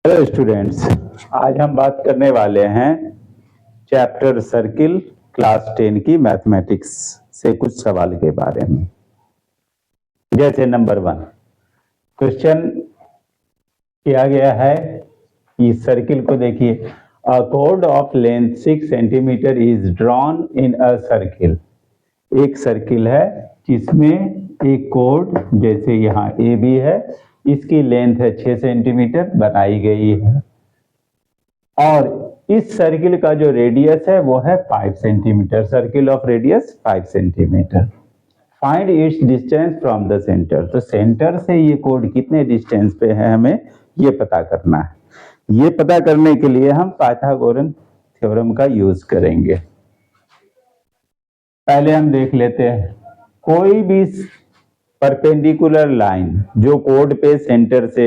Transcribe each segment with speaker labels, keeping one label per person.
Speaker 1: Hello students, आज हम बात करने वाले हैं चैप्टर सर्किल क्लास 10 की मैथमेटिक्स से कुछ सवाल के बारे में। जैसे नंबर 1 क्वेश्चन किया गया है, इस सर्किल को देखिए। A code of length 6 centimetre is drawn in a circle. एक सर्किल है जिसमें एक कोड, जैसे यहाँ ए बी है, इसकी लेंथ है 6 सेंटीमीटर बनाई गई है, और इस सर्किल का जो रेडियस है वो है 5 centimetre. Circle of radius 5 centimetre. Find its distance from the centre. तो सेंटर से ये कोड कितने डिस्टेंस पे है, हमें ये पता करना है। ये पता करने के लिए हम पाइथागोरन थ्योरम का यूज करेंगे। पहले हम देख लेते हैं, कोई भी परपेंडिकुलर लाइन जो कोड पे सेंटर से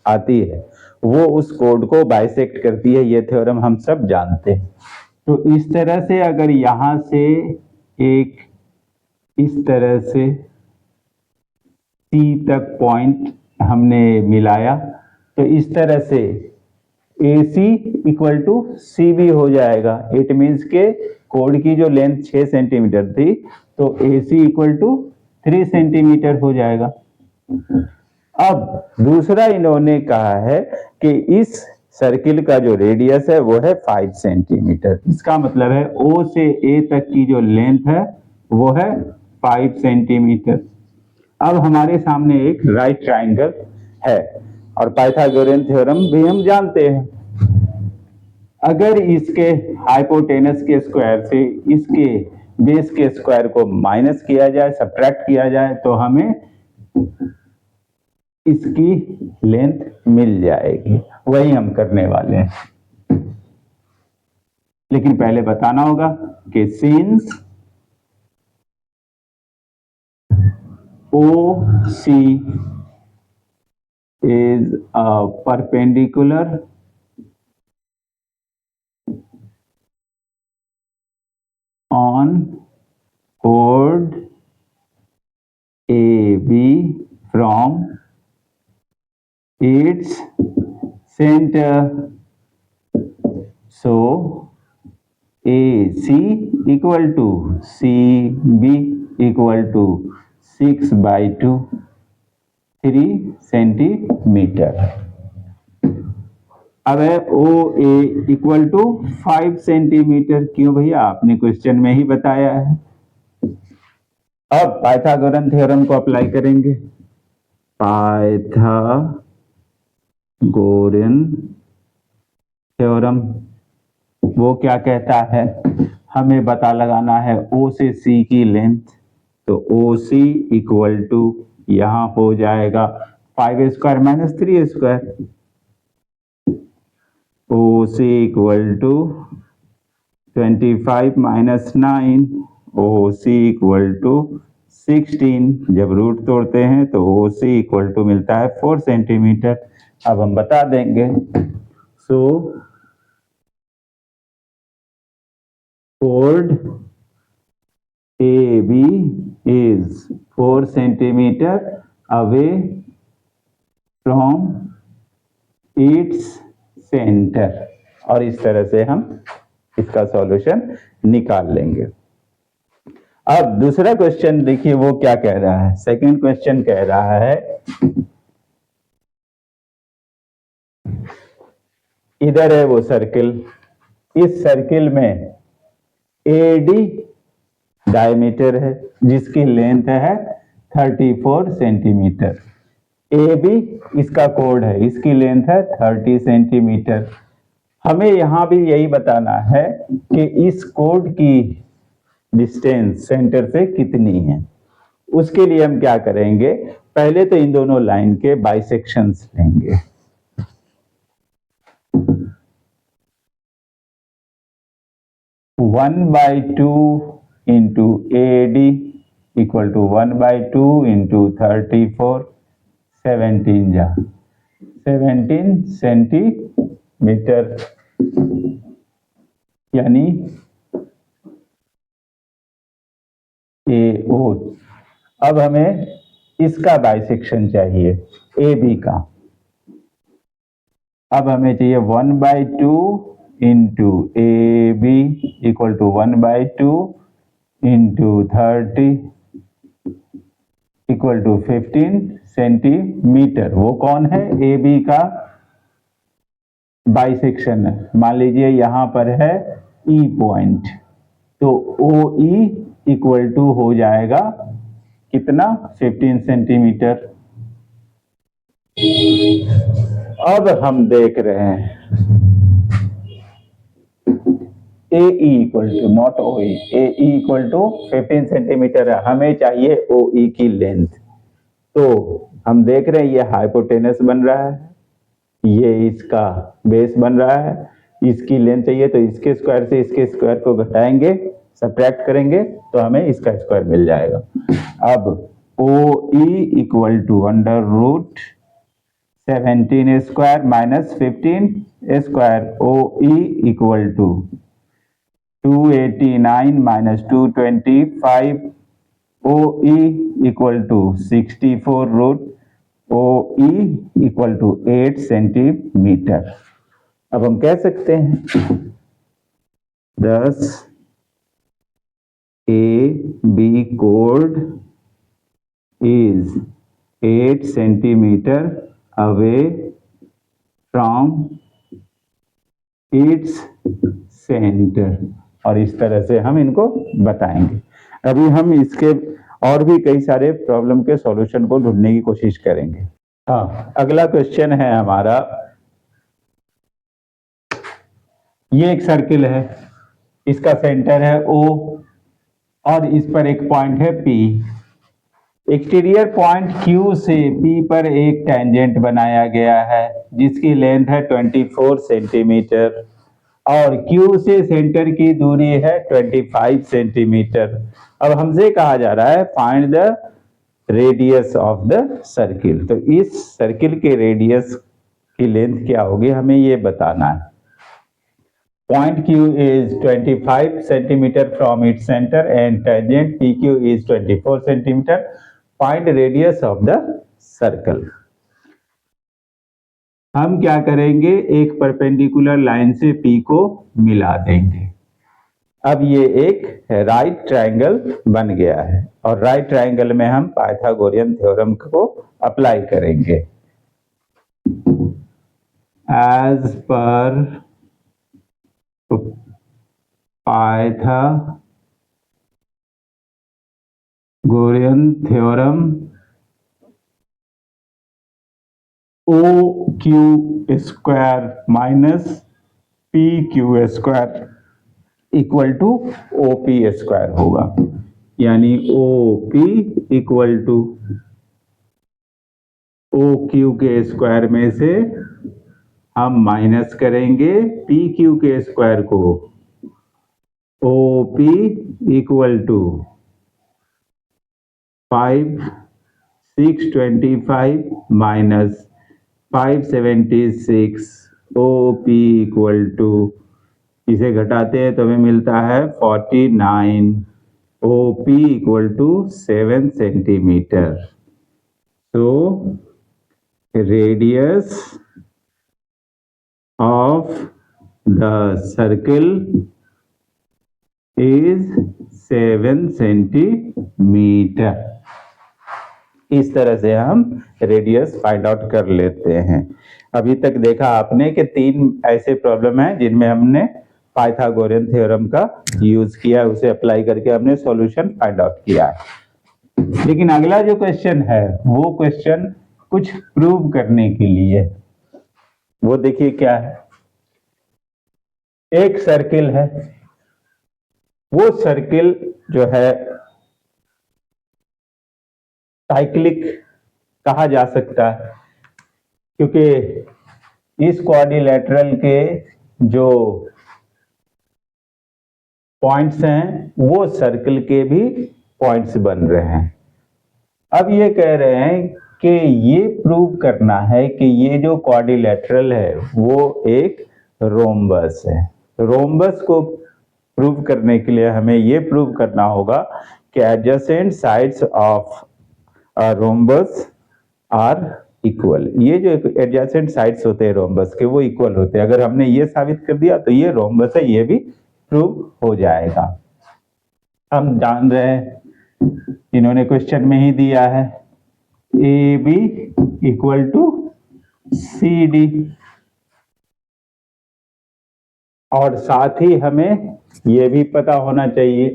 Speaker 1: आती है वो उस कोड को बाइसेक्ट करती है। ये थ्योरम हम सब जानते हैं। तो इस तरह से अगर यहां से एक इस तरह से C तक पॉइंट हमने मिलाया, तो इस तरह से AC इक्वल टू CB हो जाएगा। इट मीन्स के कोड की जो लेंथ 6 सेंटीमीटर थी, तो AC इक्वल टू 3 सेंटीमीटर हो जाएगा। अब दूसरा इन्होंने कहा है कि इस सर्किल का जो रेडियस है वो है 5 सेंटीमीटर। इसका मतलब है O से A तक की जो लेंथ है वो है 5 सेंटीमीटर। अब हमारे सामने एक राइट ट्राइंगल है और पाइथागोरन थ्योरम भी हम जानते हैं। अगर इसके हाइपोटेनस के स्क्वायर से इसके बेस के स्क्वायर को माइनस किया जाए, सब्ट्रैक्ट किया जाए, तो हमें इसकी लेंथ मिल जाएगी। वही हम करने वाले हैं। लेकिन पहले बताना होगा कि since OC is a perpendicular on chord AB from its center, so AC equal to CB equal to 6/2 3 centimetre. अब है OA इक्वल टू 5 सेंटीमीटर। क्यों भैया, आपने क्वेश्चन में ही बताया है। अब पाइथागोरन थ्योरम को अप्लाई करेंगे। पाइथागोरन थ्योरम वो क्या कहता है, हमें पता लगाना है O से C की लेंथ। तो OC इक्वल टू यहां हो जाएगा 5 square minus 3 square. OC equal to 25 minus 9, OC equal to 16। जब रूट तोड़ते हैं तो OC इक्वल टू मिलता है 4 सेंटीमीटर। अब हम बता देंगे। सो chord AB is 4 centimetre away from its center। और इस तरह से हम इसका सॉल्यूशन निकाल लेंगे। अब दूसरा क्वेश्चन देखिए वो क्या कह रहा है। सेकंड क्वेश्चन कह रहा है, इधर है वो सर्किल, इस सर्किल में AD डायमीटर है जिसकी लेंथ है 34 सेंटीमीटर। AB इसका कोड है, इसकी लेंथ है 30 सेंटीमीटर। हमें यहां भी यही बताना है कि इस कोड की डिस्टेंस सेंटर से कितनी है। उसके लिए हम क्या करेंगे, पहले तो इन दोनों लाइन के बाइसेक्शंस लेंगे। One by two into AD equal to 1/2 into 34, 17 centimetre, यानी AO। अब हमें इसका बाइसेक्शन चाहिए AB का। अब हमें चाहिए 1/2 into A B equal to 1/2 into 30 equal to 15 centimetre. वो कौन है? ए बी का बाइसेक्शन है। मान लीजिए यहां पर है ई पॉइंट, तो ओ ई इक्वल टू हो जाएगा कितना? 15 सेंटीमीटर। अब हम देख रहे हैं A E equal to not O E, A E equal to 15 centimetre है, हमें चाहिए ओ ई की लेंथ। तो हम देख रहे हैं ये हाइपोटेनस बन रहा है, ये इसका बेस बन रहा है, इसकी लेंथ चाहिए तो इसके स्क्वायर से इसके स्क्वायर को घटाएंगे, सब्ट्रैक्ट करेंगे तो हमें इसका स्क्वायर मिल जाएगा। अब O E equal to under root 17 square minus 15 square, O E equal to 289 minus 225, O E equal to 64 root O E equal to 8 centimetre. अब हम कह सकते हैं 10 ए बी कोड is 8 centimeter away from its center, और इस तरह से हम इनको बताएंगे। अभी हम इसके और भी कई सारे प्रॉब्लम के सॉल्यूशन को ढूंढने की कोशिश करेंगे। हाँ, अगला क्वेश्चन है हमारा, ये एक सर्किल है, इसका सेंटर है O और इस पर एक पॉइंट है P। एक्सटीरियर पॉइंट Q से P पर एक टेंजेंट बनाया गया है जिसकी लेंथ है 24 सेंटीमीटर और Q से सेंटर की दूरी है 25 सेंटीमीटर। अब हमसे कहा जा रहा है find the radius of the circle. तो इस सर्किल के रेडियस की लेंथ क्या होगी हमें ये बताना है। Point Q is 25 centimeter from its center and tangent PQ is 24 centimeter. Find radius of the circle. हम क्या करेंगे, एक परपेंडिकुलर लाइन से P को मिला देंगे। अब ये एक राइट ट्रायंगल बन गया है और राइट ट्रायंगल में हम पाइथागोरियन थ्योरम को अप्लाई करेंगे। एज पर Pythagorean theorem O Q square minus P Q square equal to O P square होगा, यानी O P equal to O Q के स्क्वायर में से हम माइनस करेंगे पी क्यू के स्क्वायर को, O P equal to 625 minus 576, O P equal to, इसे घटाते हैं तो हमें मिलता है 49, O P equal to 7 centimetre. तो radius of the circle is 7 centimetre. इस तरह से हम रेडियस फाइंड आउट कर लेते हैं। अभी तक देखा आपने कि 3 ऐसे प्रॉब्लम हैं जिनमें हमने पाइथागोरियन थ्योरम का यूज किया, उसे अप्लाई करके हमने सॉल्यूशन फाइंड आउट किया है। लेकिन अगला जो क्वेश्चन है वो क्वेश्चन कुछ प्रूव करने के लिए, वो देखिए क्या है। एक सर्किल है, वो सर्किल जो है साइक्लिक कहा जा सकता है क्योंकि इस क्वाड्रिलेटरल के जो पॉइंट्स हैं वो सर्किल के भी पॉइंट्स बन रहे हैं। अब ये कह रहे हैं कि ये प्रूव करना है कि ये जो क्वाड्रिलेटरल है वो एक रोम्बस है। रोम्बस को प्रूव करने के लिए हमें ये प्रूव करना होगा कि adjacent sides of a rhombus are equal, ये जो एडजेसेंट साइड्स होते हैं रोम्बस के वो इक्वल होते हैं। अगर हमने ये साबित कर दिया तो ये रोम्बस है, ये भी प्रूव हो जाएगा। हम जान रहे हैं, इन्होंने क्वेश्चन में ही दिया है A B equal to C D, और साथ ही हमें ये भी पता होना चाहिए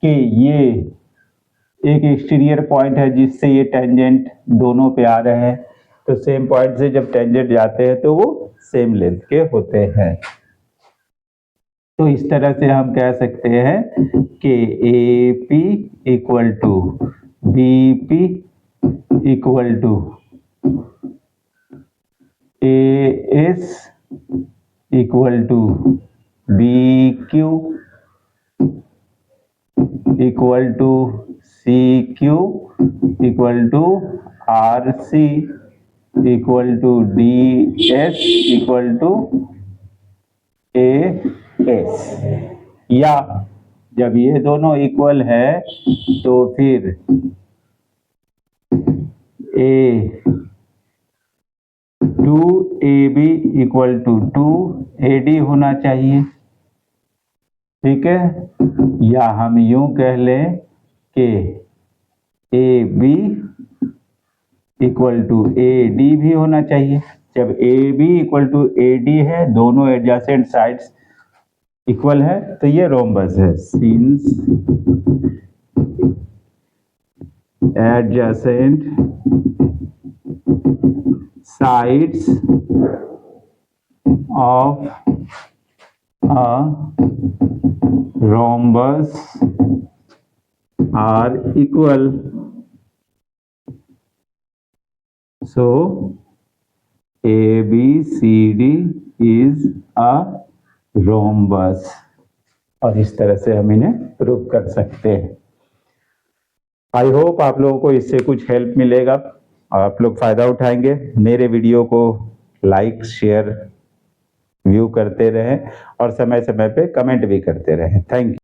Speaker 1: कि ये एक एक्सटीरियर पॉइंट है जिससे ये टेंजेंट दोनों पे आ रहे हैं, तो सेम पॉइंट से जब टेंजेंट जाते हैं तो वो सेम लेंथ के होते हैं। तो इस तरह से हम कह सकते हैं कि A P equal to B P equal to A S equal to B Q equal to C Q equal to R C equal to D S equal to A S. या जब ये दोनों इक्वल है तो फिर A two A B equal to two A D होना चाहिए, ठीक है। या हम यूं कह लें कि A B equal to A D भी होना चाहिए। जब A B equal to A D है, दोनों एडजेसेंट साइड्स इक्वल है, तो ये रोम्बस है। Since adjacent sides of a rhombus are equal, so ABCD is a rhombus। और इस तरह से हम इन्हें प्रूव कर सकते हैं। आई होप आप लोगों को इससे कुछ हेल्प मिलेगा, आप लोग फायदा उठाएंगे। मेरे वीडियो को लाइक शेयर व्यू करते रहें और समय समय पे कमेंट भी करते रहें। Thank you.